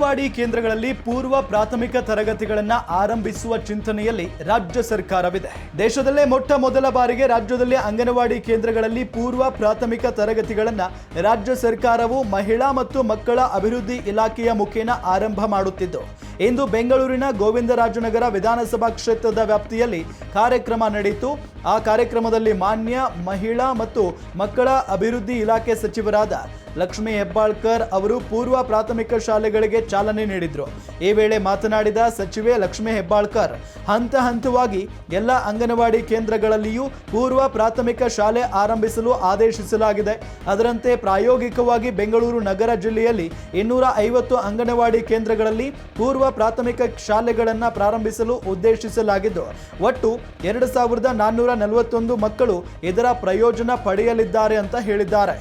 ಅಂಗನವಾಡಿ ಕೇಂದ್ರಗಳಲ್ಲಿ ಪೂರ್ವ ಪ್ರಾಥಮಿಕ ತರಗತಿಗಳನ್ನು ಆರಂಭಿಸುವ ಚಿಂತನೆಯಲ್ಲಿ ರಾಜ್ಯ ಸರ್ಕಾರವಿದೆ. ದೇಶದಲ್ಲೇ ಮೊಟ್ಟ ಮೊದಲ ಬಾರಿಗೆ ರಾಜ್ಯದಲ್ಲಿ ಅಂಗನವಾಡಿ ಕೇಂದ್ರಗಳಲ್ಲಿ ಪೂರ್ವ ಪ್ರಾಥಮಿಕ ತರಗತಿಗಳನ್ನು ರಾಜ್ಯ ಸರ್ಕಾರವು ಮಹಿಳಾ ಮತ್ತು ಮಕ್ಕಳ ಅಭಿವೃದ್ಧಿ ಇಲಾಖೆಯ ಮುಖೇನ ಆರಂಭ ಮಾಡುತ್ತಿದ್ದು, ಇಂದು ಬೆಂಗಳೂರಿನ ಗೋವಿಂದರಾಜನಗರ ವಿಧಾನಸಭಾ ಕ್ಷೇತ್ರದ ವ್ಯಾಪ್ತಿಯಲ್ಲಿ ಕಾರ್ಯಕ್ರಮ ನಡೆಯಿತು. ಆ ಕಾರ್ಯಕ್ರಮದಲ್ಲಿ ಮಾನ್ಯ ಮಹಿಳಾ ಮತ್ತು ಮಕ್ಕಳ ಅಭಿವೃದ್ಧಿ ಇಲಾಖೆ ಸಚಿವರಾದ ಲಕ್ಷ್ಮೀ ಹೆಬ್ಬಾಳ್ಕರ್ ಅವರು ಪೂರ್ವ ಪ್ರಾಥಮಿಕ ಶಾಲೆಗಳಿಗೆ ಚಾಲನೆ ನೀಡಿದರು. ಈ ವೇಳೆ ಮಾತನಾಡಿದ ಸಚಿವೆ ಲಕ್ಷ್ಮೀ ಹೆಬ್ಬಾಳ್ಕರ್, ಹಂತ ಹಂತವಾಗಿ ಎಲ್ಲ ಅಂಗನವಾಡಿ ಕೇಂದ್ರಗಳಲ್ಲಿಯೂ ಪೂರ್ವ ಪ್ರಾಥಮಿಕ ಶಾಲೆ ಆರಂಭಿಸಲು ಆದೇಶಿಸಲಾಗಿದೆ. ಅದರಂತೆ ಪ್ರಾಯೋಗಿಕವಾಗಿ ಬೆಂಗಳೂರು ನಗರ ಜಿಲ್ಲೆಯಲ್ಲಿ 250 ಅಂಗನವಾಡಿ ಕೇಂದ್ರಗಳಲ್ಲಿ ಪೂರ್ವ ಪ್ರಾಥಮಿಕ ಶಾಲೆಗಳನ್ನು ಪ್ರಾರಂಭಿಸಲು ಉದ್ದೇಶಿಸಲಾಗಿದ್ದು, ಒಟ್ಟು 2441 ಮಕ್ಕಳು ಇದರ ಪ್ರಯೋಜನ ಪಡೆಯಲಿದ್ದಾರೆ ಅಂತ ಹೇಳಿದ್ದಾರೆ.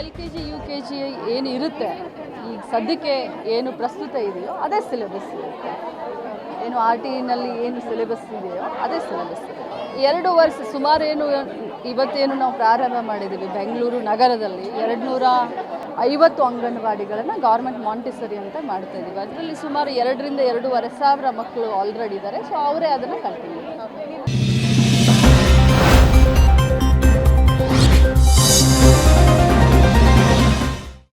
LKG UKG ಏನು ಇರುತ್ತೆ, ಈಗ ಸದ್ಯಕ್ಕೆ ಏನು ಪ್ರಸ್ತುತ ಇದೆಯೋ ಅದೇ ಸಿಲೆಬಸ್ ಇರುತ್ತೆ. ಏನು RTEನಲ್ಲಿ ಏನು ಸಿಲೆಬಸ್ ಇದೆಯೋ ಅದೇ ಸಿಲೆಬಸ್. 2 ವರ್ಷ ಸುಮಾರು ಇವತ್ತೇನು ನಾವು ಪ್ರಾರಂಭ ಮಾಡಿದ್ದೀವಿ ಬೆಂಗಳೂರು ನಗರದಲ್ಲಿ 250 ಅಂಗನವಾಡಿಗಳನ್ನು ಗೌರ್ಮೆಂಟ್ ಮಾಂಟೆಸರಿ ಅಂತ ಮಾಡ್ತಾ ಇದ್ದೀವಿ. ಅದರಲ್ಲಿ ಸುಮಾರು 2 ರಿಂದ 2.5 ಸಾವಿರ ಮಕ್ಕಳು ಆಲ್ರೆಡಿ ಇದ್ದಾರೆ. ಸೊ ಅವರೇ ಅದನ್ನು ಕಂಟಿನ್ಯೂ ಮಾಡ್ತಾರೆ.